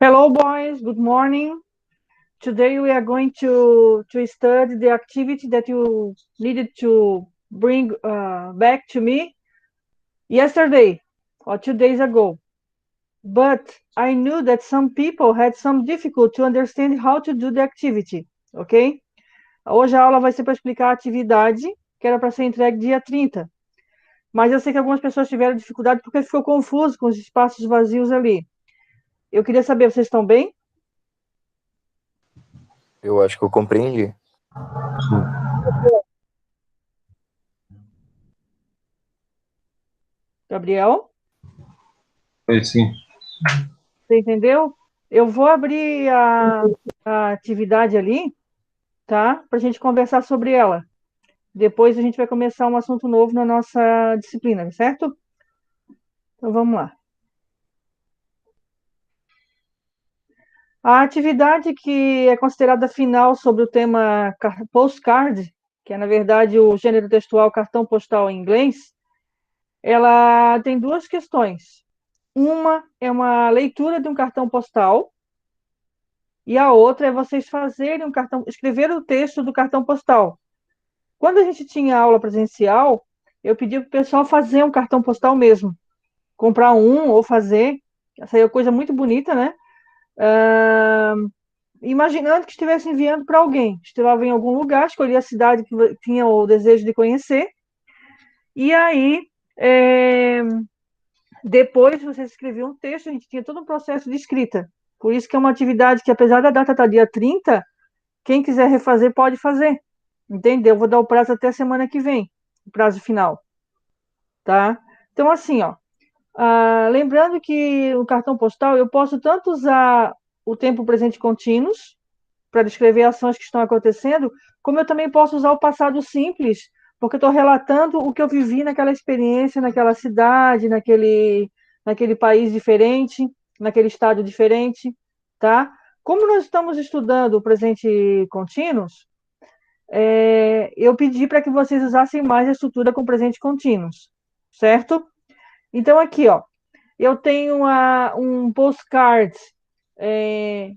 Hello, boys. Good morning. Today we are going to study the activity that you needed to bring back to me yesterday or 2 days ago. But I knew that some people had some difficulty to understand how to do the activity, ok? Hoje a aula vai ser para explicar a atividade que era para ser entregue dia 30. Mas eu sei que algumas pessoas tiveram dificuldade porque ficou confuso com os espaços vazios ali. Eu queria saber, vocês estão bem? Eu acho que eu compreendi. Gabriel? Sim. Você entendeu? Eu vou abrir a atividade ali, tá? Para a gente conversar sobre ela. Depois a gente vai começar um assunto novo na nossa disciplina, certo? Então vamos lá. A atividade que é considerada final sobre o tema postcard, que é na verdade o gênero textual cartão postal em inglês, ela tem duas questões. Uma é uma leitura de um cartão postal e a outra é vocês fazerem um cartão, escrever o texto do cartão postal. Quando a gente tinha aula presencial, eu pedia para o pessoal fazer um cartão postal mesmo. Comprar um ou fazer. Essa aí é uma coisa muito bonita, né? Ah, imaginando que estivesse enviando para alguém. Estava em algum lugar, escolhia a cidade que tinha o desejo de conhecer. E aí, depois você escrevia um texto, a gente tinha todo um processo de escrita. Por isso que é uma atividade que, apesar da data estar dia 30, quem quiser refazer pode fazer. Entendeu? Eu vou dar o prazo até a semana que vem, o prazo final. Tá? Então, assim, ó, lembrando que o cartão postal eu posso tanto usar o tempo presente contínuos para descrever ações que estão acontecendo, como eu também posso usar o passado simples, porque eu estou relatando o que eu vivi naquela experiência, naquela cidade, naquele país diferente, naquele estado diferente, tá? Como nós estamos estudando o presente contínuos, eu pedi para que vocês usassem mais a estrutura com presente contínuos, certo? Então, aqui, ó, eu tenho um postcard é,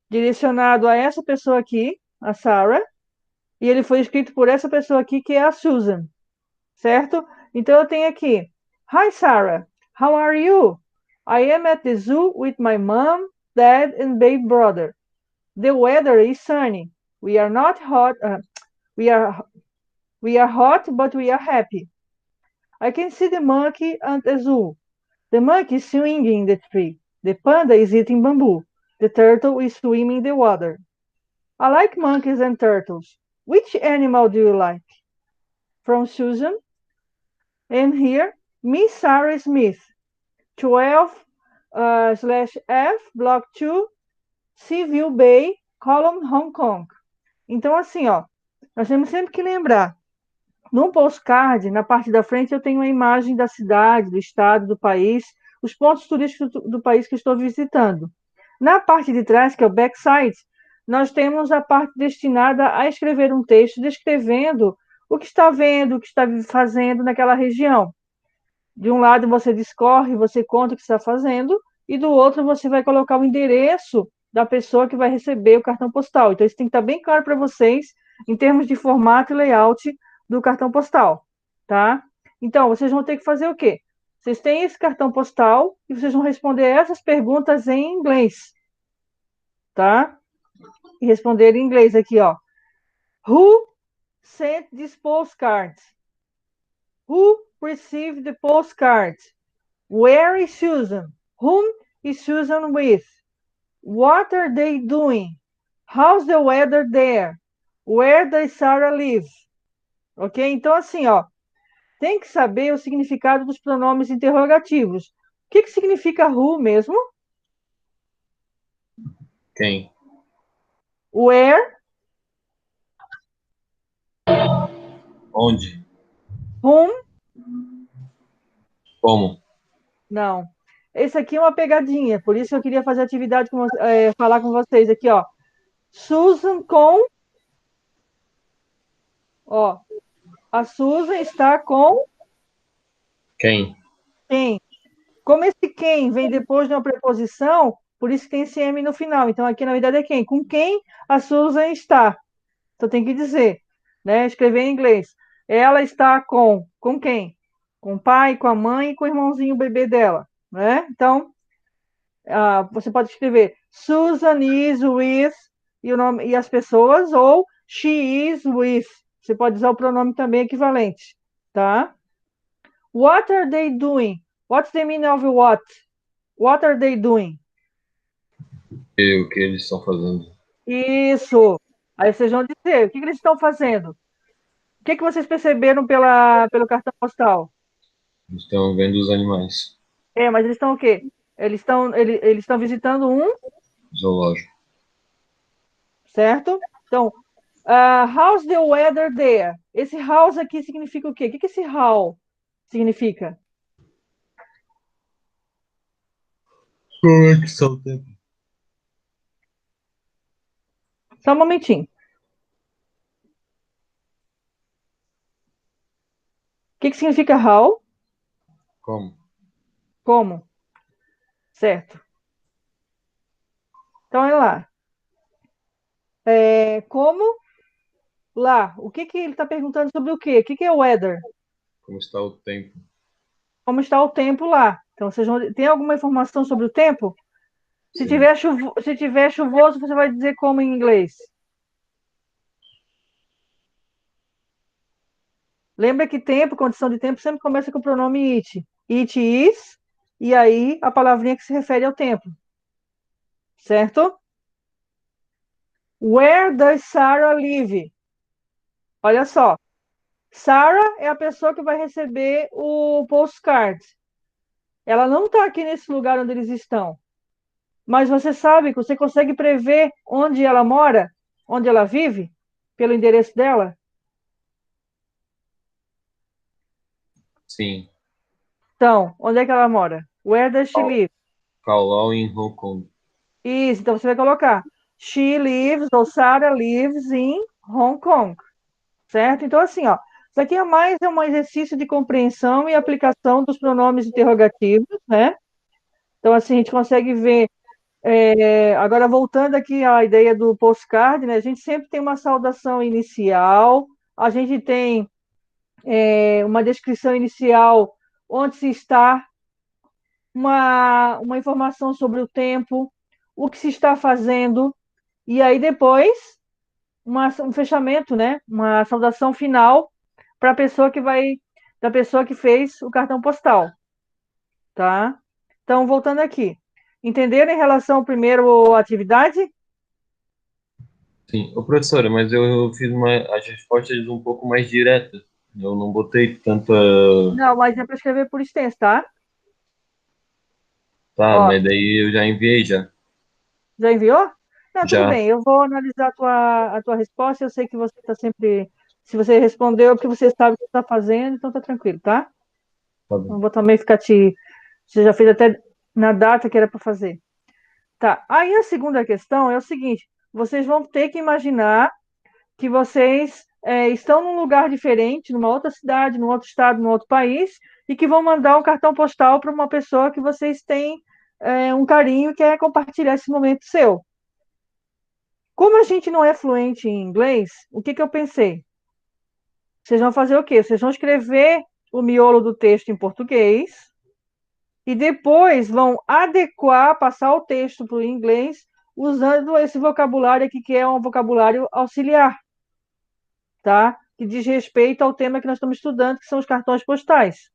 direcionado a essa pessoa aqui, a Sarah, e ele foi escrito por essa pessoa aqui, que é a Susan, certo? Então, eu tenho aqui: Hi, Sarah. How are you? I am at the zoo with my mom, dad, and baby brother. The weather is sunny. We are not hot. We are we are hot, but we are happy. I can see the monkey at the zoo. The monkey is swinging in the tree. The panda is eating bamboo. The turtle is swimming in the water. I like monkeys and turtles. Which animal do you like? From Susan. And here, Miss Sarah Smith, 12 slash F, Block 2, Seaview Bay, Column, Hong Kong. Então, assim, ó, nós temos sempre que lembrar. No postcard, na parte da frente, eu tenho a imagem da cidade, do estado, do país, os pontos turísticos do país que estou visitando. Na parte de trás, que é o backside, nós temos a parte destinada a escrever um texto descrevendo o que está vendo, o que está fazendo naquela região. De um lado você discorre, você conta o que está fazendo, e do outro você vai colocar o endereço da pessoa que vai receber o cartão postal. Então, isso tem que estar bem claro para vocês, em termos de formato e layout do cartão postal, tá? Então, vocês vão ter que fazer o quê? Vocês têm esse cartão postal e vocês vão responder essas perguntas em inglês, tá? E responder em inglês aqui, ó. Who sent this postcard? Who received the postcard? Where is Susan? Whom is Susan with? What are they doing? How's the weather there? Where does Sarah live? Ok? Então, assim, ó, tem que saber o significado dos pronomes interrogativos. O que significa who mesmo? Quem? Where, Onde? whom, Como? não. Esse aqui é uma pegadinha, por isso eu queria fazer atividade com, falar com vocês aqui, ó. Susan com, ó, a Susan está com Quem? quem? Como esse quem vem depois de uma preposição, por isso que tem esse M no final. Então, aqui, na verdade, é quem? Com quem a Susan está. Então, tem que dizer, né? Escrever em inglês. Ela está com quem? Com o pai, com a mãe e com o irmãozinho, o bebê dela, né? Então, você pode escrever Susan is with e o nome e as pessoas ou she is with. Você pode usar o pronome também equivalente, tá? What are they doing? What's the meaning of what? What are they doing? E o que eles estão fazendo? Isso. Aí vocês vão dizer, o que que eles estão fazendo? O que que vocês perceberam pelo cartão postal? Estão vendo os animais. Mas eles estão o quê? Eles estão visitando um, Zoológico. certo? Então, how's the weather there? Esse how's aqui significa o quê? O que que esse how significa? Como é que está o tempo? Só um momentinho. O que que significa how? Como? Como? Certo. Então, olha lá. Como lá? O que que ele está perguntando sobre o quê? O que que é weather? Como está o tempo? Como está o tempo lá? Então, tem alguma informação sobre o tempo? Sim. Se tiver chuvoso, você vai dizer como em inglês? Lembra que tempo, condição de tempo, sempre começa com o pronome it. It is, e aí a palavrinha que se refere ao tempo, certo? Where does Sarah live? Olha só, Sarah é a pessoa que vai receber o postcard. Ela não está aqui nesse lugar onde eles estão, mas você sabe que você consegue prever onde ela mora, onde ela vive, pelo endereço dela? Sim. Então, onde é que ela mora? Where does she live? Kowloon em Hong Kong. Isso, então você vai colocar She lives ou Sarah lives in Hong Kong, certo? Então, assim, ó, isso aqui é mais um exercício de compreensão e aplicação dos pronomes interrogativos, né? Então, assim, a gente consegue ver. Agora, voltando aqui à ideia do postcard, né? A gente sempre tem uma saudação inicial, a gente tem uma descrição inicial onde se está, uma informação sobre o tempo, o que se está fazendo, e aí depois um fechamento, né? Uma saudação final para a pessoa da pessoa que fez o cartão postal, tá? Então, voltando aqui. Entenderam em relação ao primeiro atividade? Sim. Ô, professora, mas eu fiz as respostas um pouco mais diretas. Eu não botei tanta. Não, mas é para escrever por extenso, tá? Tá, Ó, mas daí eu já enviei já. já enviou? Não, tudo Já. bem. Eu vou analisar a tua resposta. Eu sei que você está sempre. Se você respondeu, é porque você sabe o que está fazendo, então tá tranquilo, tá? Tá Não bom. vou também ficar te. Você já fez até na data que era para fazer. Tá. Aí a segunda questão é o seguinte: vocês vão ter que imaginar que vocês estão num lugar diferente, numa outra cidade, num outro estado, num outro país, e que vão mandar um cartão postal para uma pessoa que vocês têm um carinho e quer compartilhar esse momento seu. Como a gente não é fluente em inglês, o que que eu pensei? Vocês vão fazer o quê? Vocês vão escrever o miolo do texto em português e depois vão adequar, passar o texto para o inglês usando esse vocabulário aqui, que é um vocabulário auxiliar, tá? Que diz respeito ao tema que nós estamos estudando, que são os cartões postais.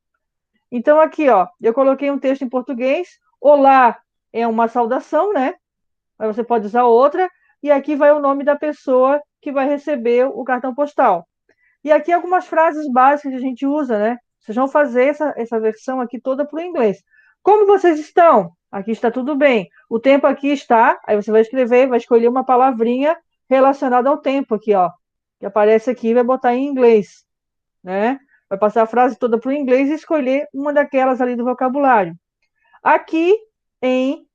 Então, aqui, ó, eu coloquei um texto em português. Olá é uma saudação, né? Aí você pode usar outra. E aqui vai o nome da pessoa que vai receber o cartão postal. E aqui algumas frases básicas que a gente usa, né? Vocês vão fazer essa versão aqui toda para o inglês. Como vocês estão? Aqui está tudo bem. O tempo aqui está. Aí você vai escrever, vai escolher uma palavrinha relacionada ao tempo aqui, ó. Que aparece aqui, vai botar em inglês, né? Vai passar a frase toda para o inglês e escolher uma daquelas ali do vocabulário. Aqui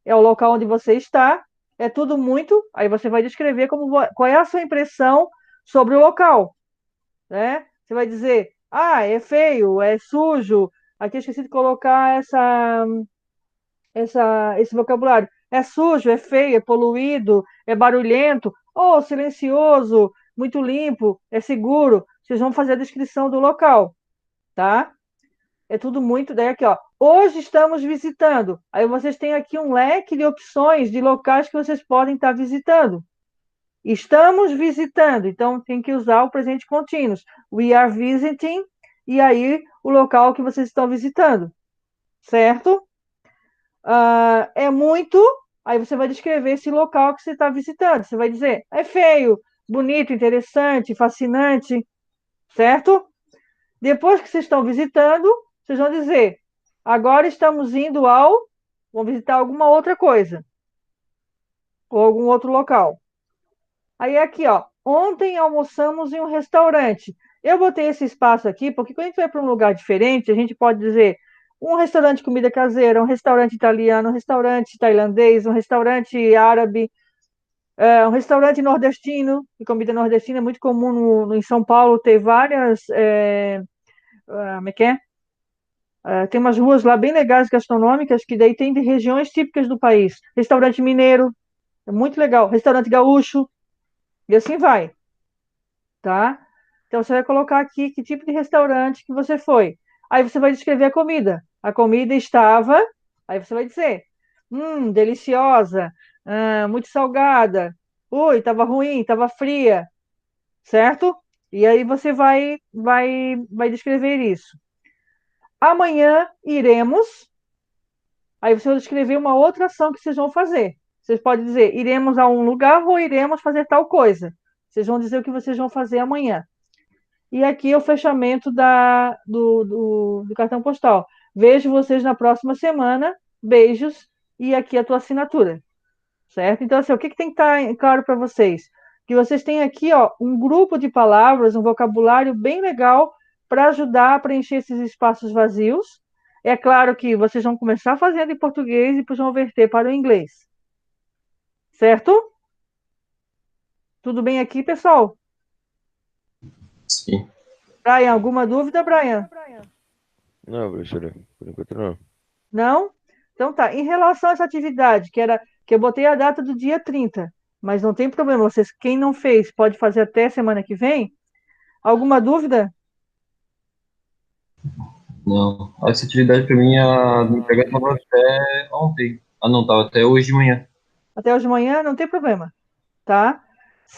é o local onde você está. É tudo muito. Aí você vai descrever qual é a sua impressão sobre o local, né? Você vai dizer, é feio, é sujo. Aqui eu esqueci de colocar esse vocabulário. É sujo, é feio, é poluído, é barulhento, ou silencioso, muito limpo, é seguro. Vocês vão fazer a descrição do local, tá? É tudo muito. Daí aqui, ó. Hoje estamos visitando. Aí vocês têm aqui um leque de opções de locais que vocês podem estar visitando. Estamos visitando, então tem que usar o presente contínuo. We are visiting, e aí o local que vocês estão visitando, certo? É muito, aí você vai descrever esse local que você está visitando. Você vai dizer, é feio, bonito, interessante, fascinante, certo? Depois que vocês estão visitando, vocês vão dizer, agora estamos indo ao, vamos visitar alguma outra coisa, ou algum outro local. Aí aqui, ó, ontem almoçamos em um restaurante. Eu botei esse espaço aqui porque quando a gente vai para um lugar diferente, a gente pode dizer um restaurante de comida caseira, um restaurante italiano, um restaurante tailandês, um restaurante árabe, um restaurante nordestino, e comida nordestina é muito comum em São Paulo ter várias, como é que é? Tem umas ruas lá bem legais gastronômicas que daí tem de regiões típicas do país. Restaurante mineiro, é muito legal. Restaurante gaúcho, e assim vai. Tá? Então você vai colocar aqui que tipo de restaurante que você foi. Aí você vai descrever a comida. A comida estava, aí você vai dizer, deliciosa, muito salgada, ui, estava ruim, estava fria, certo? E aí você vai descrever isso. Amanhã iremos, aí você vai descrever uma outra ação que vocês vão fazer. Vocês podem dizer, iremos a um lugar ou iremos fazer tal coisa. Vocês vão dizer o que vocês vão fazer amanhã. E aqui é o fechamento do cartão postal. Vejo vocês na próxima semana. Beijos. E aqui a tua assinatura. Certo? Então, assim, o que tem que estar claro para vocês? Que vocês têm aqui, ó, um grupo de palavras, um vocabulário bem legal para ajudar a preencher esses espaços vazios. É claro que vocês vão começar fazendo em português e depois vão verter para o inglês. Certo? Tudo bem aqui, pessoal? Sim. Brian, alguma dúvida, Brian? Não, professora, por enquanto não. Não? Então tá. Em relação a essa atividade, que eu botei a data do dia 30, mas não tem problema, vocês, quem não fez, pode fazer até semana que vem. Alguma dúvida? Não. Essa atividade para mim, a me pegar tava até ontem. Ah, não, tava até hoje de manhã. Até hoje de manhã, não tem problema, tá?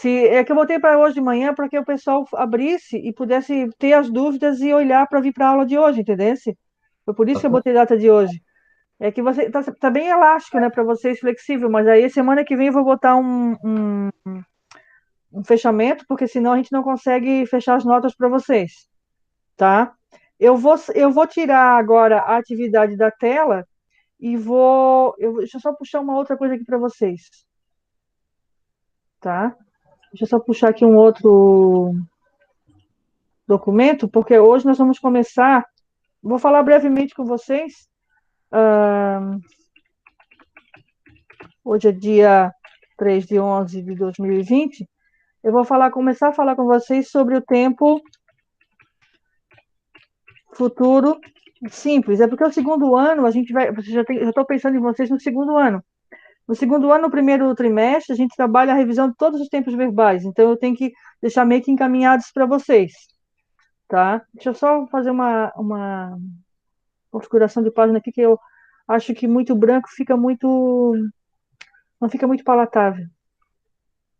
É que eu botei para hoje de manhã para que o pessoal abrisse e pudesse ter as dúvidas e olhar para vir para a aula de hoje, entendeu? Foi por isso Tá que eu bom. botei a data de hoje. É que você tá bem elástico, né, para vocês, flexível, mas aí semana que vem eu vou botar um fechamento, porque senão a gente não consegue fechar as notas para vocês, tá? Eu vou tirar agora a atividade da tela e deixa eu só puxar uma outra coisa aqui para vocês, tá? Deixa eu só puxar aqui um outro documento, porque hoje nós vamos começar. Vou falar brevemente com vocês. Hoje é dia 3 de 11 de 2020. Eu vou começar a falar com vocês sobre o tempo futuro simples. É porque o segundo ano, a gente vai. Já estou pensando em vocês no segundo ano. No segundo ano, no primeiro trimestre, a gente trabalha a revisão de todos os tempos verbais. Então, eu tenho que deixar meio que encaminhados para vocês, tá? Deixa eu só fazer uma configuração de página aqui, que eu acho que muito branco não fica muito palatável,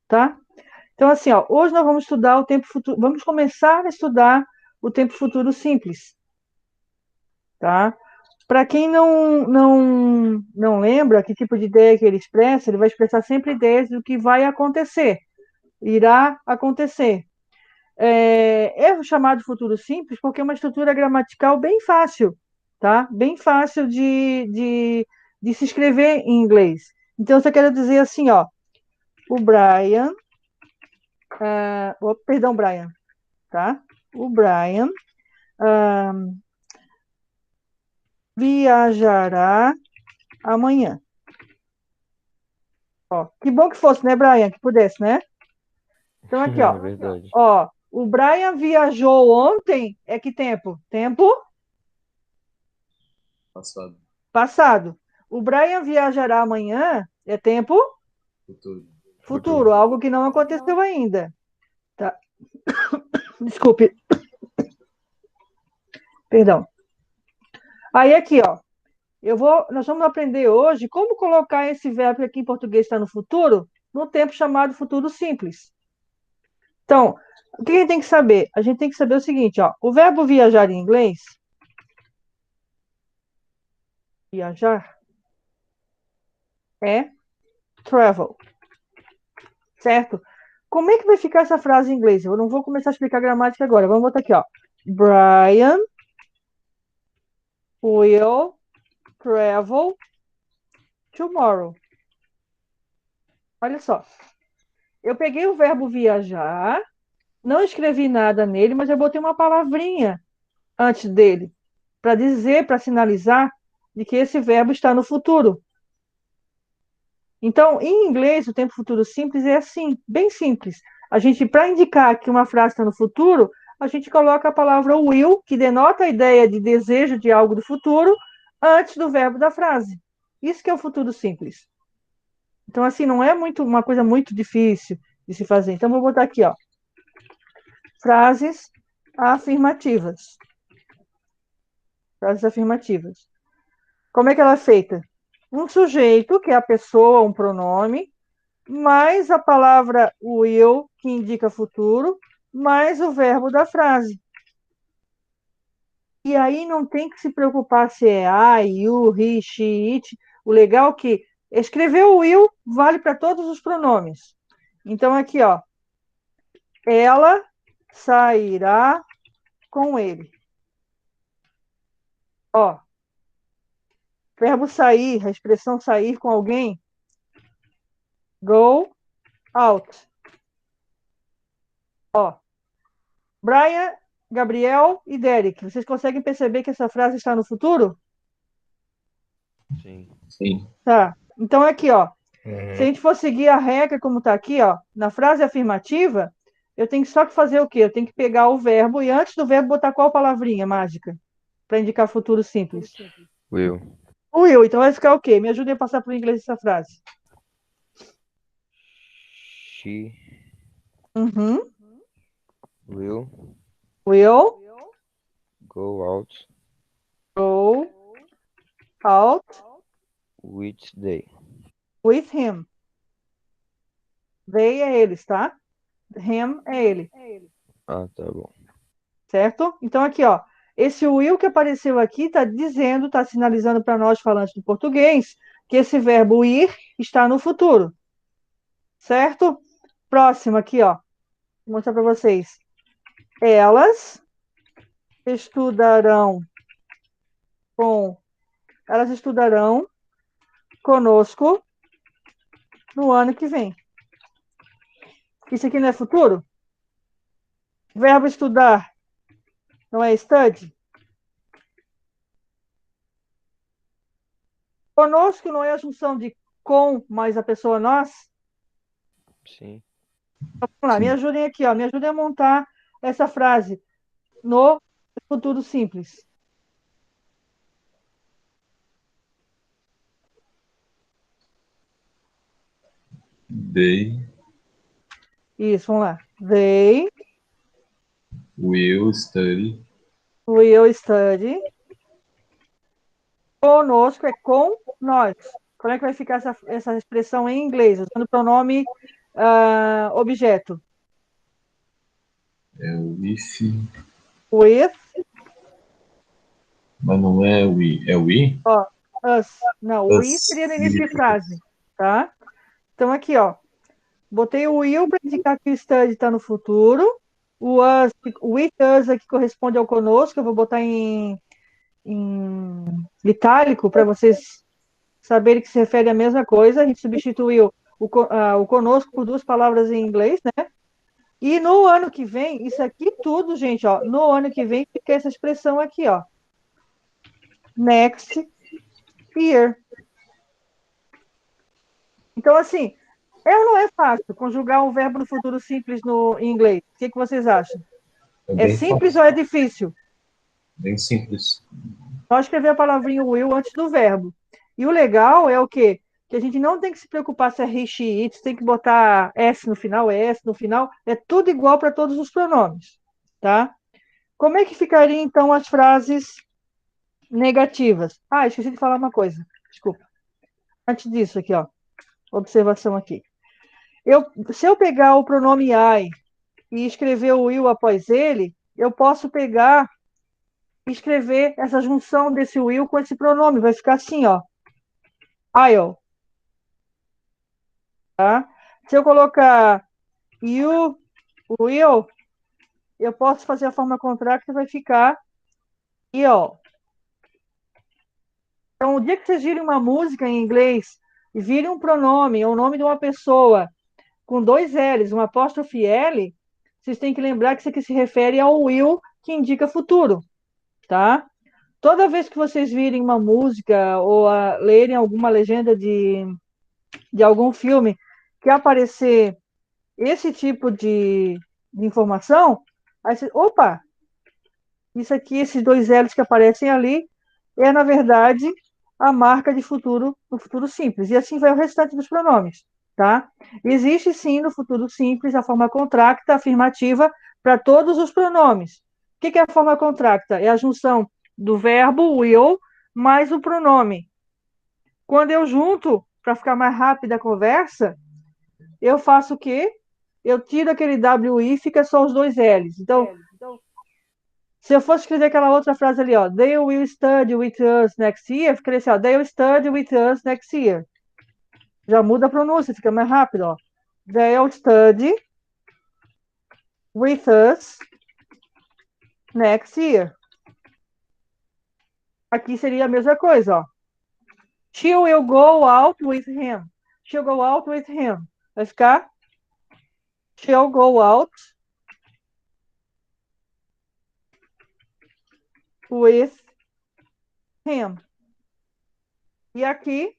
tá? Então, assim, ó, hoje nós vamos estudar o tempo futuro, vamos começar a estudar o tempo futuro simples, tá? Para quem não lembra que tipo de ideia que ele vai expressar sempre ideias do que vai acontecer, irá acontecer. É chamado futuro simples porque é uma estrutura gramatical bem fácil, tá? Bem fácil de se escrever em inglês. Então, você quer dizer assim, ó, o Brian, perdão, Brian, tá? O Brian viajará amanhã. Ó, que bom que fosse, né, Brian? Que pudesse, né? Então, aqui, É ó. verdade. Ó, o Brian viajou ontem. É que tempo? Tempo Passado. passado. O Brian viajará amanhã é tempo Futuro. futuro, algo que não aconteceu ainda. Tá? Desculpe. Perdão. Aí aqui, ó. Nós vamos aprender hoje como colocar esse verbo que aqui em português está no futuro, no tempo chamado futuro simples. Então, o que a gente tem que saber? A gente tem que saber o seguinte, ó. O verbo viajar em inglês, viajar, é travel, certo? Como é que vai ficar essa frase em inglês? Eu não vou começar a explicar a gramática agora. Vamos botar aqui, ó. Brian will travel tomorrow. Olha só. Eu peguei o verbo viajar, não escrevi nada nele, mas eu botei uma palavrinha antes dele, para dizer, para sinalizar de que esse verbo está no futuro. Então, em inglês, o tempo futuro simples é assim, bem simples. A gente, para indicar que uma frase está no futuro, a gente coloca a palavra will, que denota a ideia de desejo de algo do futuro, antes do verbo da frase. Isso que é o futuro simples. Então, assim, não é uma coisa muito difícil de se fazer. Então, vou botar aqui, ó. Frases afirmativas. Frases afirmativas. Como é que ela é feita? Um sujeito, que é a pessoa, um pronome, mais a palavra will, que indica futuro, mais o verbo da frase. E aí não tem que se preocupar se é I, you, he, she, it. O legal é que escrever o will vale para todos os pronomes. Então, aqui, ó. Ela sairá com ele. Ó. Verbo sair, a expressão sair com alguém. Go out. Ó. Brian, Gabriel e Derek. Vocês conseguem perceber que essa frase está no futuro? Sim. Sim. Tá. Então, aqui, ó. Se a gente for seguir a regra como está aqui, ó, na frase afirmativa, eu tenho só que fazer o quê? Eu tenho que pegar o verbo e antes do verbo botar qual palavrinha mágica? Para indicar futuro simples. Will. Will, então vai ficar o quê? Me ajude a passar para o inglês essa frase. She Uhum. will Will go out go out which day? with him. They é eles, tá? Him é ele, Ah, tá bom. certo? Então, aqui, ó. Esse will que apareceu aqui está dizendo, está sinalizando para nós, falantes do português, que esse verbo ir está no futuro. Certo? Próximo aqui, ó. Vou mostrar para vocês. Elas estudarão elas estudarão conosco no ano que vem. Isso aqui não é futuro? Verbo estudar não é study? Conosco não é a junção de com mais a pessoa nós? Sim. Então, vamos lá, Sim. me ajudem aqui, ó. Me ajudem a montar essa frase no futuro simples. They Isso, vamos lá. They will study. will study. Conosco é com nós. Como é que vai ficar essa expressão em inglês, usando o pronome objeto? É with, With mas não é we. É we? us. Não, Us. with seria no início de frase, tá? Então, aqui, ó. Botei o will para indicar que o study está no futuro. O us, with us aqui corresponde ao conosco. Eu vou botar em itálico para vocês saberem que se refere à mesma coisa. A gente substituiu o conosco por duas palavras em inglês, né? E no ano que vem, isso aqui tudo, gente, ó, no ano que vem fica essa expressão aqui, ó. Next year. Então, assim, não é fácil conjugar um verbo no futuro simples em inglês. O que vocês acham? É É bem simples fácil. ou é difícil? Bem simples. Só escrever a palavrinha will antes do verbo. E o legal é o quê? Que a gente não tem que se preocupar se é he, she, it, tem que botar S no final, S no final, é tudo igual para todos os pronomes, tá? Como é que ficaria, então, as frases negativas? Ah, esqueci de falar uma coisa, desculpa. Antes disso aqui, ó, observação aqui. Se eu pegar o pronome I e escrever o will após ele, eu posso pegar e escrever essa junção desse will com esse pronome. Vai ficar assim, ó. I'll. Tá? Se eu colocar you, will, eu posso fazer a forma contracta, vai ficar you'll. Então, o dia que vocês virem uma música em inglês e virem um pronome ou o nome de uma pessoa com dois L's, um apóstrofe L, vocês têm que lembrar que isso aqui se refere ao will, que indica futuro, tá? Toda vez que vocês virem uma música ou lerem alguma legenda de algum filme que aparecer esse tipo de informação, aí você, opa, isso aqui, esses dois L's que aparecem ali, é, na verdade, a marca de futuro no futuro simples. E assim vai o restante dos pronomes, tá? Existe, sim, no futuro simples, a forma contracta afirmativa para todos os pronomes. O que é a forma contracta? É a junção do verbo will mais o pronome. Quando eu junto, para ficar mais rápida a conversa, eu faço o quê? Eu tiro aquele WI e fica só os dois L's. Então, se eu fosse escrever aquela outra frase ali, ó, they will study with us next year, ficaria assim, ó, they will study with us next year. Já muda a pronúncia, fica mais rápido, ó. They will study with us next year. Aqui seria a mesma coisa, ó. She will go out with him. She'll go out with him. Vai ficar she'll go out with him. E aqui,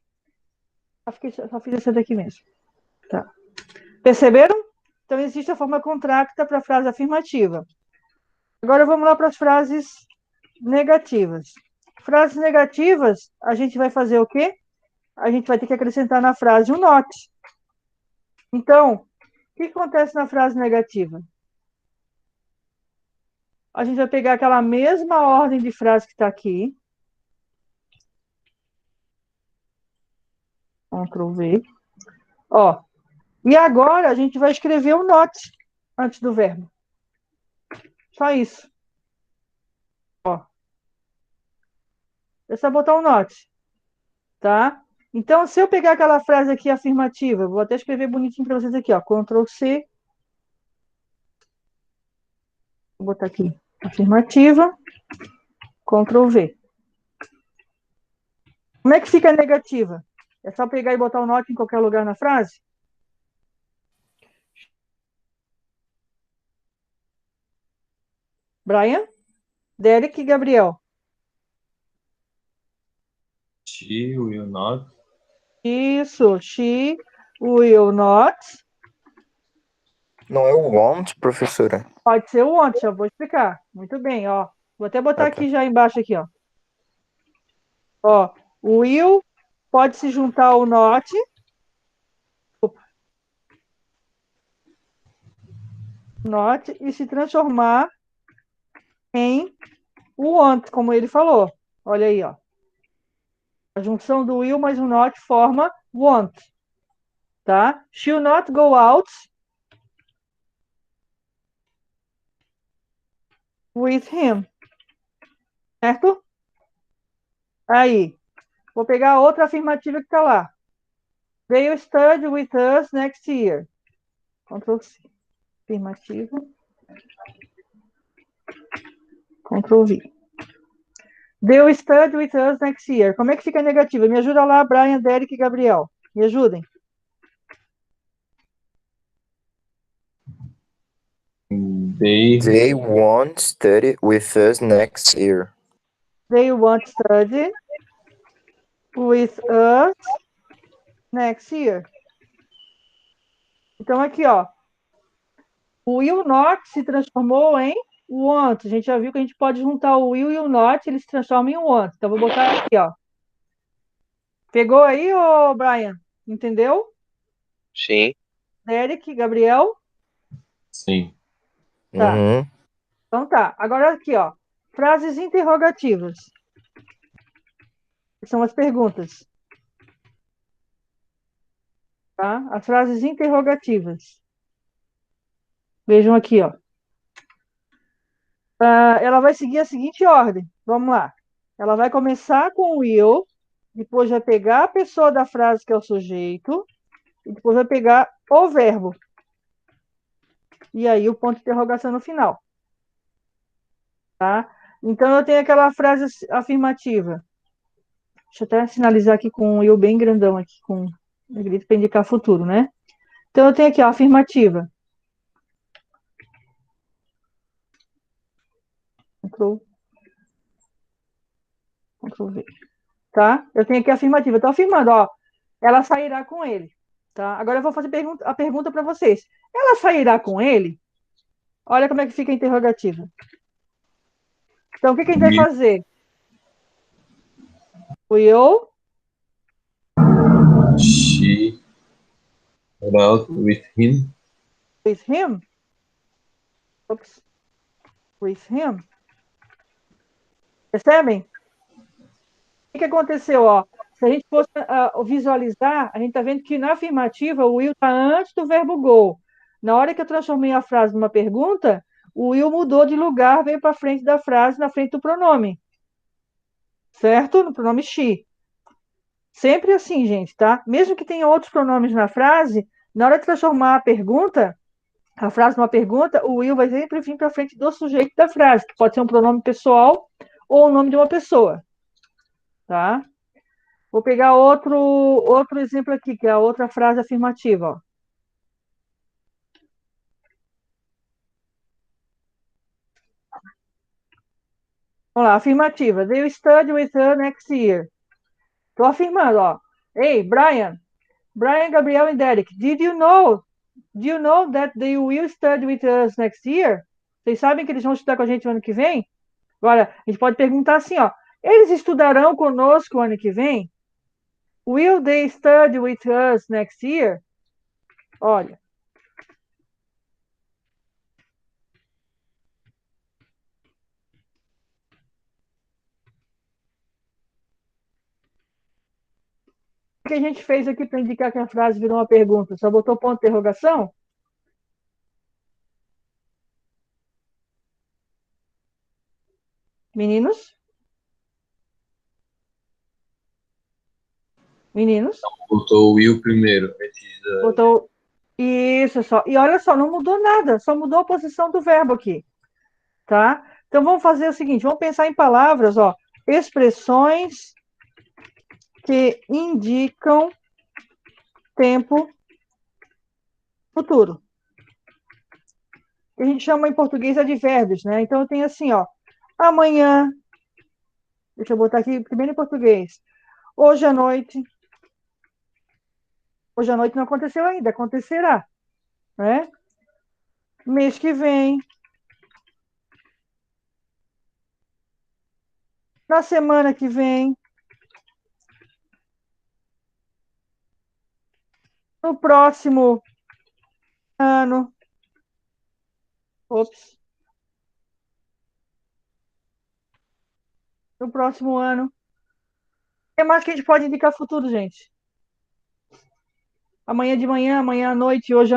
só fiz essa daqui mesmo. Tá. Perceberam? Então, existe a forma contracta para a frase afirmativa. Agora, vamos lá para as frases negativas. Frases negativas, a gente vai fazer o quê? A gente vai ter que acrescentar na frase um not. Então, o que acontece na frase negativa? A gente vai pegar aquela mesma ordem de frase que está aqui. Ctrl V. Ó. E agora a gente vai escrever o not antes do verbo. Só isso. Ó. É só botar o not. Tá? Então, se eu pegar aquela frase aqui afirmativa, vou até escrever bonitinho para vocês aqui, ó. Ctrl C. Vou botar aqui. Afirmativa. Ctrl V. Como é que fica a negativa? É só pegar e botar o not em qualquer lugar na frase? Brian? Derek e Gabriel. She will not. Isso. She will not. Não é o want, professora? Pode ser o want, já vou explicar. Muito bem, ó. Vou até botar Ah, tá. aqui já embaixo aqui, ó. Ó, o will pode se juntar ao not. Not e se transformar em want, como ele falou. Olha aí, ó. A junção do will mais o not forma want. Tá? She'll not go out with him. Certo? Aí. Vou pegar a outra afirmativa que está lá. They will study with us next year. Ctrl C. Afirmativa. Ctrl V. They will study with us next year. Como é que fica a negativa? Me ajuda lá, Brian, Derek e Gabriel. Me ajudem. They won't study with us next year. They won't study with us next year. Então, aqui, ó. O will not se transformou em want. A gente já viu que a gente pode juntar o will e o not, eles se transformam em want. Então, vou botar aqui, ó. Pegou aí, ô Brian? Entendeu? Sim. Derek, Gabriel? Sim. Tá. Uhum. Então tá. Agora aqui, ó. Frases interrogativas. Que são as perguntas. Tá? As frases interrogativas. Vejam aqui, ó. Ela vai seguir a seguinte ordem. Vamos lá. Ela vai começar com o will, depois vai pegar a pessoa da frase, que é o sujeito, e depois vai pegar o verbo. E aí o ponto de interrogação no final. Tá? Então eu tenho aquela frase afirmativa. Deixa eu até sinalizar aqui com um will bem grandão aqui, com negrito para indicar futuro, né? Então eu tenho aqui a afirmativa. Ctrl V. Tá? Eu tenho aqui a afirmativa. Estou afirmando, ó. Ela sairá com ele. Tá? Agora eu vou fazer a pergunta para vocês. Ela sairá com ele? Olha como é que fica a interrogativa. Então, o que a gente vai fazer? Will She got out with him. with him? Oops. With him? Percebem? O que aconteceu? Ó? Se a gente fosse visualizar, a gente está vendo que na afirmativa o will está antes do verbo go. Na hora que eu transformei a frase numa pergunta, o will mudou de lugar, veio para frente da frase, na frente do pronome. Certo? No pronome she. Sempre assim, gente, tá? Mesmo que tenha outros pronomes na frase, na hora de transformar a frase numa pergunta, o will vai sempre vir para frente do sujeito da frase, que pode ser um pronome pessoal ou o nome de uma pessoa. Tá? Vou pegar outro exemplo aqui, que é a outra frase afirmativa. Ó. Vamos lá, afirmativa. They will study with her next year. Estou afirmando, ó. Ei, Brian, Gabriel e Derek, do you know that they will study with us next year? Vocês sabem que eles vão estudar com a gente no ano que vem? Agora, a gente pode perguntar assim, ó. Eles estudarão conosco o ano que vem? Will they study with us next year? Olha. O que a gente fez aqui para indicar que a frase virou uma pergunta? Só botou ponto de interrogação? Meninos? Meninos? Botou o Will primeiro. Botou. Isso só. E olha só, não mudou nada, só mudou a posição do verbo aqui. Tá? Então vamos fazer o seguinte: vamos pensar em palavras, ó. Expressões que indicam tempo futuro. Que a gente chama em português de advérbios, né? Então eu tenho assim, ó. Amanhã. Deixa eu botar aqui primeiro em português. Hoje à noite. Hoje à noite não aconteceu ainda, acontecerá. Né? Mês que vem. Na semana que vem. No próximo ano. Ops. No próximo ano. O que mais que a gente pode indicar futuro, gente? Amanhã de manhã, amanhã à noite, hoje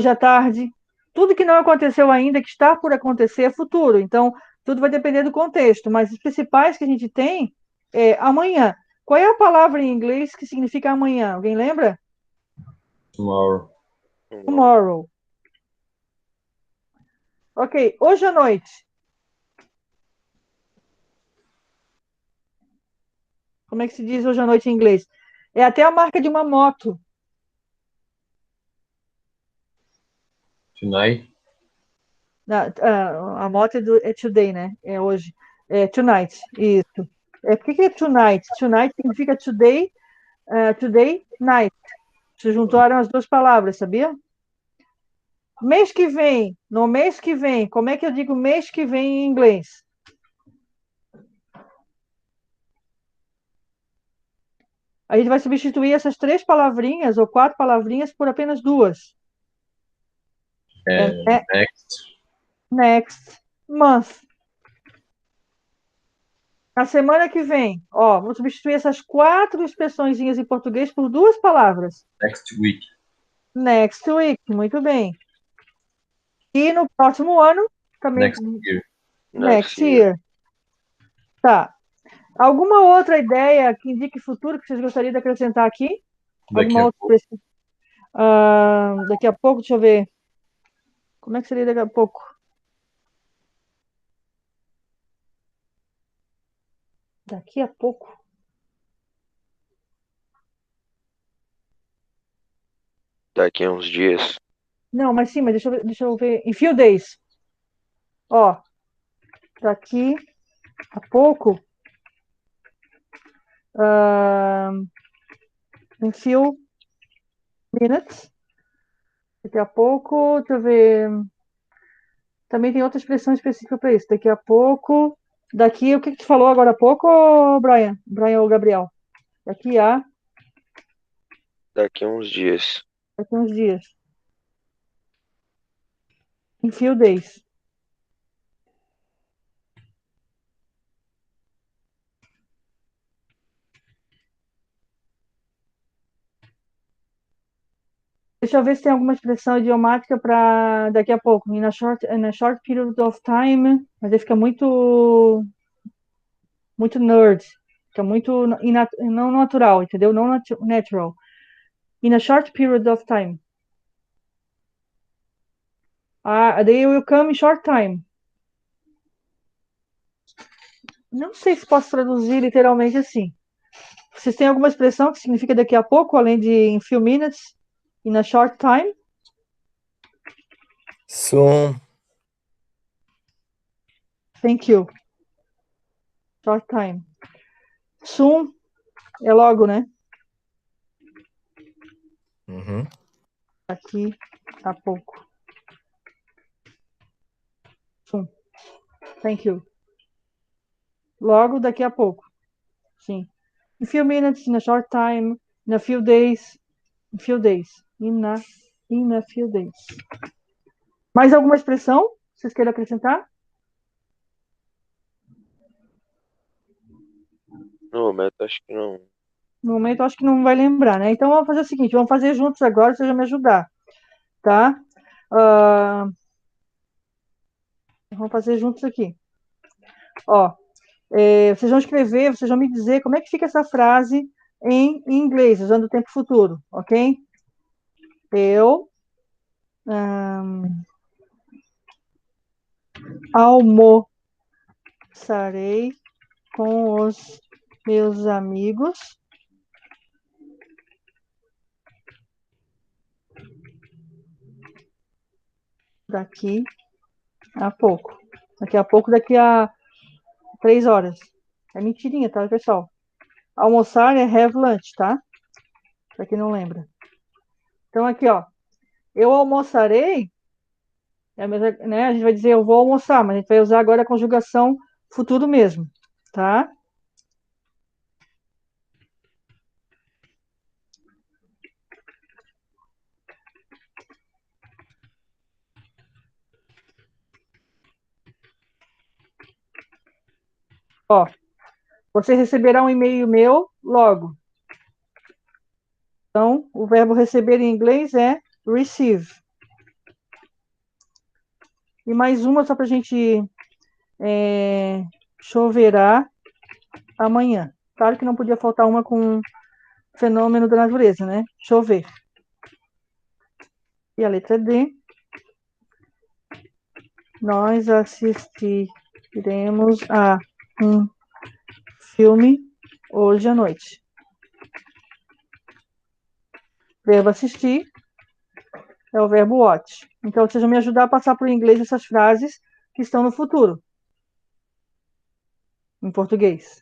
à tarde. Tudo que não aconteceu ainda, que está por acontecer, é futuro. Então, tudo vai depender do contexto. Mas os principais que a gente tem é amanhã. Qual é a palavra em inglês que significa amanhã? Alguém lembra? Tomorrow. Tomorrow. Ok, hoje à noite. Como é que se diz hoje à noite em inglês? É até a marca de uma moto. Tonight. A moto é today, né? É hoje. É tonight, isso. Por que é tonight? Tonight significa today, today, night. Se juntaram as duas palavras, sabia? Mês que vem, no mês que vem, como é que eu digo mês que vem em inglês? A gente vai substituir essas 3 palavrinhas ou 4 palavrinhas por apenas 2. Next. Next month. Na semana que vem, ó, vou substituir essas 4 expressõezinhas em português por 2 palavras. Next week. Next week, muito bem. E no próximo ano, também Next year. next year. Tá. Alguma outra ideia que indique futuro que vocês gostariam de acrescentar aqui? Daqui Alguma a outra pouco. daqui a pouco, deixa eu ver. Como é que seria daqui a pouco? Daqui a pouco? Daqui a uns dias. Não, mas sim, mas deixa eu ver. In few days. Ó, daqui a pouco. In few minutes. Daqui a pouco, deixa eu ver. Também tem outra expressão específica para isso. Daqui a pouco. Daqui, o que tu falou agora há pouco, Brian? Brian ou Gabriel? Daqui a Daqui a uns dias. daqui a uns dias. In few days. Deixa eu ver se tem alguma expressão idiomática para daqui a pouco. In a short period of time. Mas aí fica muito nerd. Fica muito não natural, entendeu? Não natural. In a short period of time. They will come in short time. Não sei se posso traduzir literalmente assim. Vocês têm alguma expressão que significa daqui a pouco, além de in few minutes, in a short time? Soon. Thank you. Short time. Soon é logo, né? Uhum. Daqui a pouco. Soon. Thank you. Logo, daqui a pouco. Sim. In few minutes, in a short time, in a few days. In few days. In a few days. Mais alguma expressão? Vocês querem acrescentar? No momento, acho que não. No momento, acho que não vai lembrar, né? Então, vamos fazer o seguinte, vamos fazer juntos agora, vocês vão me ajudar, tá? Vamos fazer juntos aqui. Ó, vocês vão escrever, vocês vão me dizer como é que fica essa frase em inglês, usando o tempo futuro, ok? Eu almoçarei com os meus amigos daqui a pouco. Daqui a pouco, daqui a 3 horas. É mentirinha, tá, pessoal? Almoçar é have lunch, tá? Pra quem não lembra. Então, aqui, ó. Eu almoçarei, né? A gente vai dizer eu vou almoçar, mas a gente vai usar agora a conjugação futuro mesmo, tá? Ó, você receberá um e-mail meu logo. Então, o verbo receber em inglês é receive. E mais uma só para a gente choverá amanhã. Claro que não podia faltar uma com fenômeno da natureza, né? Chover. E a letra D. Nós assistiremos a um filme hoje à noite. Verbo assistir é o verbo watch. Então, vocês vão me ajudar a passar para o inglês essas frases que estão no futuro, em português.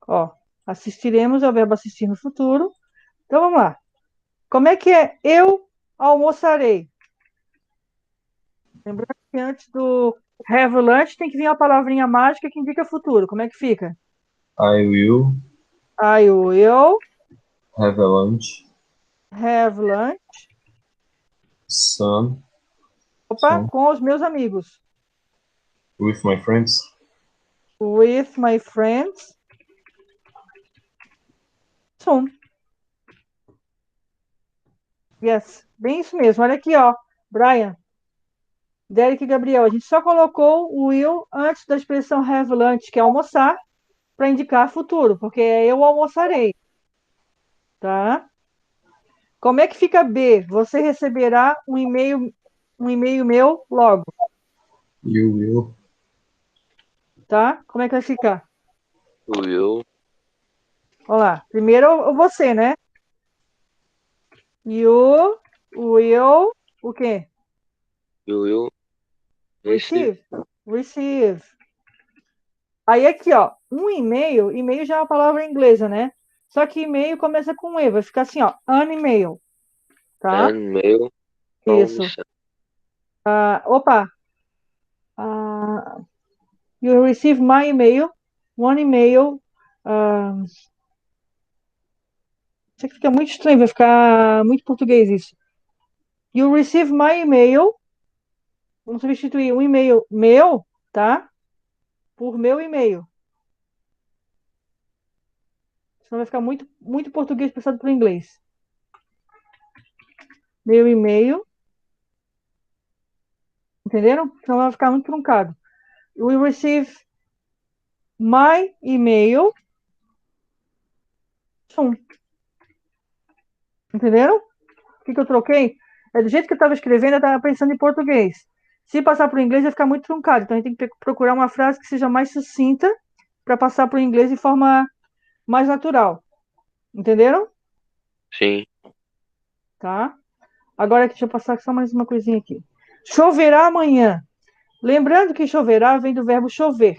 Ó, assistiremos é o verbo assistir no futuro. Então, vamos lá. Como é que é eu almoçarei? Lembrando que antes do have lunch tem que vir uma palavrinha mágica que indica futuro. Como é que fica? I will I will have a lunch have lunch. soon Opa, com os meus amigos. with my friends. With my friends. Soon. Yes, bem isso mesmo. Olha aqui, ó. Brian, Derek e Gabriel. A gente só colocou o will antes da expressão have lunch, que é almoçar, para indicar futuro, porque eu almoçarei. Tá? Como é que fica B? Você receberá um e-mail meu logo, You will tá? Como é que vai ficar? Will Vamos lá. Primeiro você, né? You will o quê? you will receive Receive. Aí aqui, ó, um e-mail já é uma palavra inglesa, né? Só que e-mail começa com E, vai ficar assim, ó, an e-mail, tá? and mail from Isso. Sam. Opa. Ah, you receive my email, one email. Isso aqui fica muito estranho, vai ficar muito português isso. You receive my email. Vamos substituir um e-mail meu, tá? Por meu e-mail. Senão vai ficar muito português passado para inglês. Meu e-mail. Entenderam? Senão vai ficar muito truncado. We receive my email soon. Entenderam? O que eu troquei? É do jeito que eu estava escrevendo, eu estava pensando em português. Se passar para o inglês, vai ficar muito truncado. Então, a gente tem que procurar uma frase que seja mais sucinta para passar para o inglês de forma mais natural. Entenderam? Sim. Tá? Agora, deixa eu passar só mais uma coisinha aqui. Choverá amanhã. Lembrando que choverá vem do verbo chover.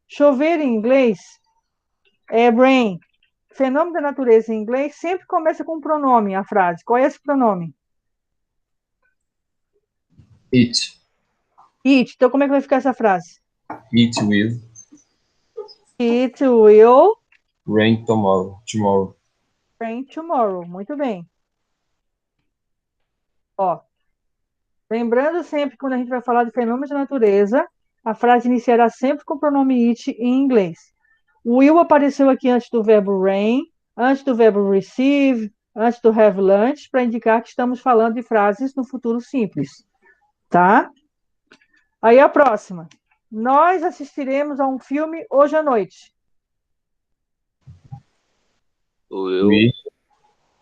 Chover em inglês é rain. Fenômeno da natureza em inglês sempre começa com um pronome, a frase. Qual é esse pronome? It. It. Então, como é que vai ficar essa frase? It will It will rain tomorrow. Tomorrow. rain tomorrow. Muito bem. Ó, lembrando sempre, quando a gente vai falar de fenômenos da natureza, a frase iniciará sempre com o pronome it em inglês. O will apareceu aqui antes do verbo rain, antes do verbo receive, antes do have lunch, para indicar que estamos falando de frases no futuro simples. Tá? Aí a próxima. Nós assistiremos a um filme hoje à noite. Will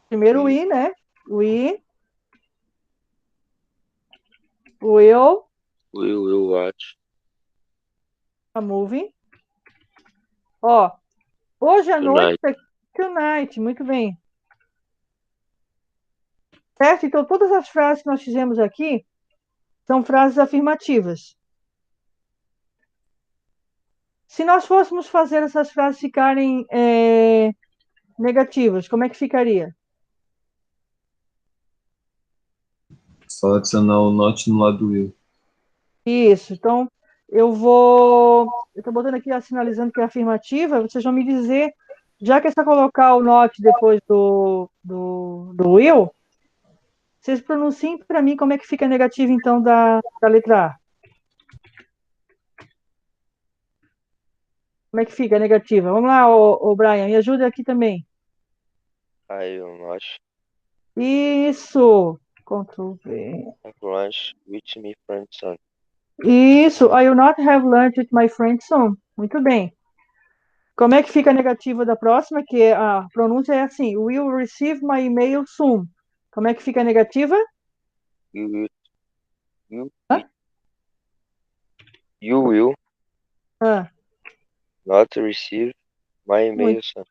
Primeiro we, né? We will watch a movie. Ó, hoje à noite, tonight. tonight, muito bem. Certo? Então, todas as frases que nós fizemos aqui são frases afirmativas. Se nós fôssemos fazer essas frases ficarem negativas, como é que ficaria? Só adicionar o not no lado do will. Isso. Então, eu estou botando aqui, sinalizando que é afirmativa, vocês vão me dizer, já que é só colocar o not depois do will, vocês pronunciem para mim como é que fica a negativa, então, da letra A. Como é que fica a negativa? Vamos lá, ô Brian, me ajuda aqui também. I will not Isso. Ctrl V. have lunch with my friend son. Isso. I will not have lunch with my friend soon. Muito bem. Como é que fica a negativa da próxima? Que a pronúncia é assim: will receive my email soon. Como é que fica a negativa? You will you, Hã? you will Ah, not receive my email son.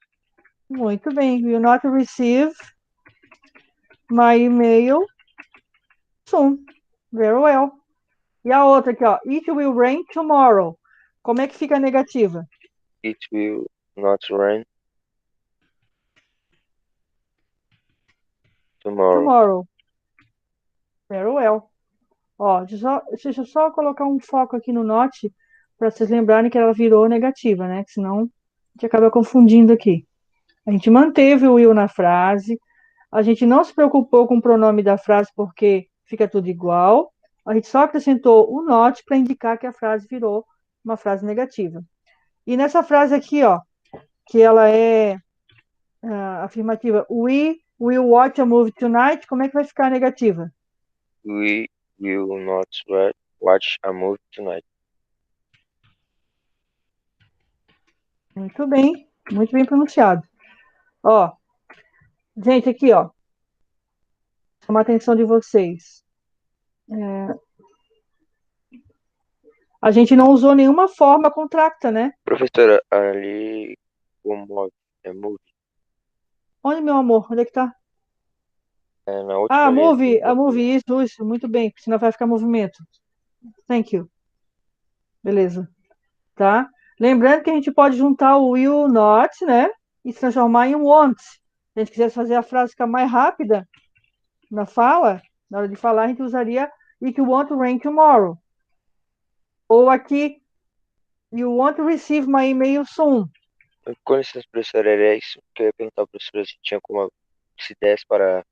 muito bem. Will not receive my email soon. Very well. E a outra aqui, ó. It will rain tomorrow. Como é que fica a negativa? It will not rain tomorrow. Tomorrow. Very well. Ó, deixa eu só colocar um foco aqui no not para vocês lembrarem que ela virou negativa, né? Que senão a gente acaba confundindo aqui. A gente manteve o will na frase, a gente não se preocupou com o pronome da frase porque fica tudo igual, a gente só acrescentou o not para indicar que a frase virou uma frase negativa. E nessa frase aqui, ó, que ela é afirmativa, we will watch a movie tonight, como é que vai ficar a negativa? We will not watch a movie tonight. Muito bem pronunciado. Ó, gente, aqui, ó, chamar a atenção de vocês. A gente não usou nenhuma forma contracta, né? Professora, ali o move é move. Onde, meu amor? Onde é que tá? É na última linha. Move, isso, muito bem, porque senão vai ficar movimento. Thank you. Beleza, tá? Lembrando que a gente pode juntar o will not, né? E se transformar em want. Se a gente quisesse fazer a frase ficar mais rápida na fala, na hora de falar, a gente usaria if you want to rain tomorrow. Ou aqui, you want to receive my email soon. Com licença, professora, era isso que eu ia perguntar ao professor se tinha como, se desse para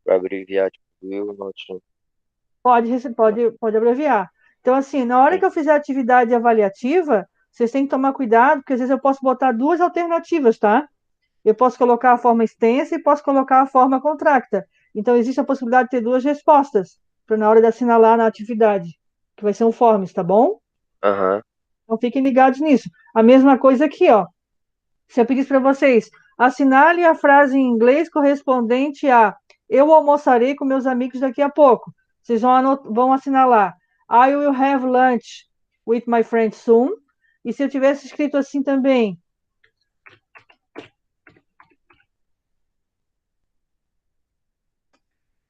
abreviar, tipo, will not. Pode abreviar. Então, assim, na hora que eu fizer a atividade avaliativa, vocês têm que tomar cuidado, porque às vezes eu posso botar duas alternativas, tá? Eu posso colocar a forma extensa e posso colocar a forma contracta. Então, existe a possibilidade de ter duas respostas, para na hora de assinalar na atividade, que vai ser um forms, tá bom? Aham. Então, fiquem ligados nisso. A mesma coisa aqui, ó. Se eu pedisse para vocês, assinale a frase em inglês correspondente a eu almoçarei com meus amigos daqui a pouco. Vocês vão assinalar I will have lunch with my friends soon. E se eu tivesse escrito assim também,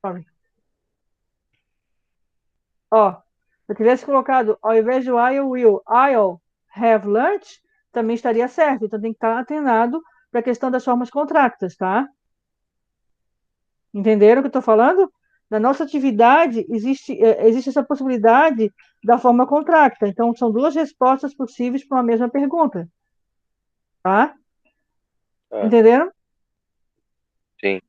sorry. Ó, se eu tivesse colocado ao invés do I'll have lunch, também estaria certo. Então tem que estar atenado para a questão das formas contractas, tá? Entenderam o que eu estou falando? Na nossa atividade, existe essa possibilidade da forma contracta. Então, são duas respostas possíveis para uma mesma pergunta. Tá? Tá. Entenderam? Sim.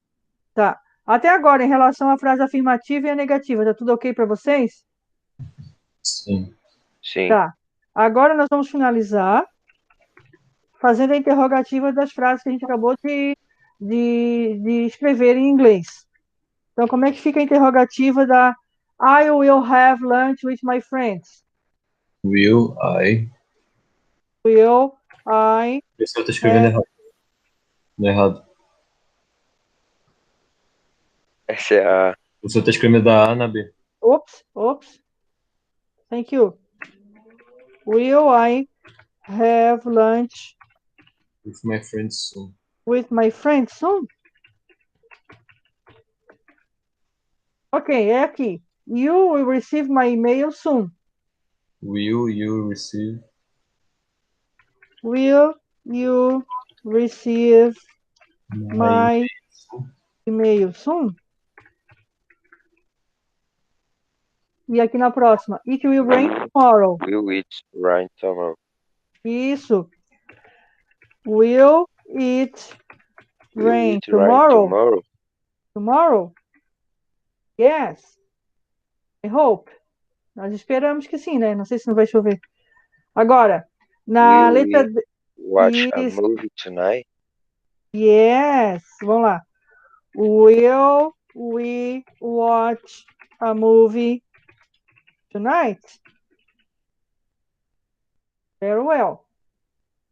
Tá. Até agora, em relação à frase afirmativa e a negativa, tá tudo ok para vocês? Sim. Sim. Tá. Agora nós vamos finalizar fazendo a interrogativa das frases que a gente acabou de escrever em inglês. Então, como é que fica a interrogativa da I will have lunch with my friends? Will I. Will I O pessoal tá escrevendo errado. Não é errado. Essa é a. O pessoal tá escrevendo da A na B. Oops. Thank you. Will I have lunch With my friends soon. with my friends soon? Ok, é aqui. You will receive my email soon. Will you receive Will you receive my email soon? E aqui na próxima. It will rain tomorrow. Will it rain tomorrow? Isso. Will it Will rain it rain tomorrow? tomorrow? Tomorrow? Yes. I hope. Nós esperamos que sim, né? Não sei se não vai chover. Agora, na Will letra we D. watch a Isso. movie tonight? Yes. Vamos lá. Will we watch a movie tonight? Very well.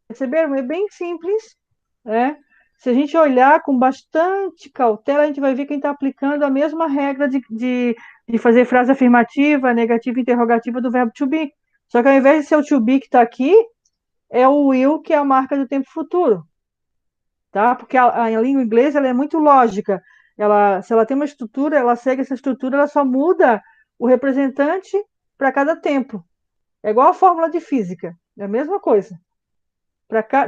Perceberam? É bem simples, né? Se a gente olhar com bastante cautela, a gente vai ver que a gente está aplicando a mesma regra de fazer frase afirmativa, negativa e interrogativa do verbo to be. Só que ao invés de ser o to be que está aqui, é o will, que é a marca do tempo futuro. Tá? Porque a língua inglesa ela é muito lógica. Se ela tem uma estrutura, ela segue essa estrutura, ela só muda o representante para cada tempo. É igual a fórmula de física, é a mesma coisa.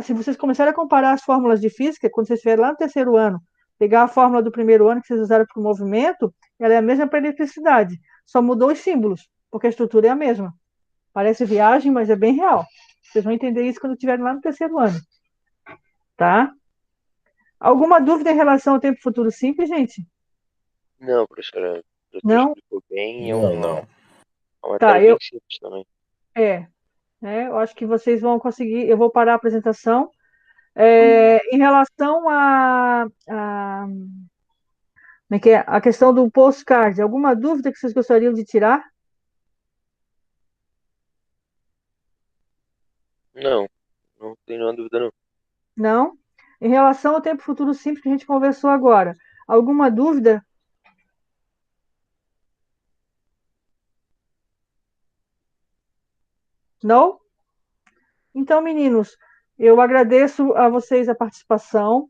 Se vocês começarem a comparar as fórmulas de física, quando vocês estiverem lá no terceiro ano, pegar a fórmula do primeiro ano que vocês usaram para o movimento, ela é a mesma para a eletricidade, só mudou os símbolos, porque a estrutura é a mesma. Parece viagem, mas é bem real. Vocês vão entender isso quando estiverem lá no terceiro ano, tá? Alguma dúvida em relação ao tempo futuro simples, gente? Não, professora, o professor Não? explicou bem, é Não, não. uma Tá, matéria bem simples também. eu acho que vocês vão conseguir. Eu vou parar a apresentação. Em relação como é que é? A questão do postcard, alguma dúvida que vocês gostariam de tirar? Não, não tem nenhuma dúvida não. Não? Em relação ao tempo futuro simples que a gente conversou agora, alguma dúvida? Não? Então, meninos, eu agradeço a vocês a participação.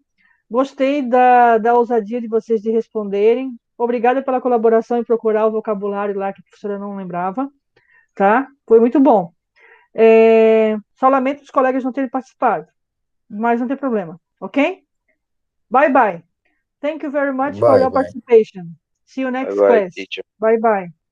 Gostei da ousadia de vocês de responderem. Obrigada pela colaboração em procurar o vocabulário lá que a professora não lembrava, tá? Foi muito bom. Só lamento os colegas não terem participado, mas não tem problema, ok? Bye bye. Thank you very much for Bye, your bye. participation. See you next Agora, class. teacher. Bye bye.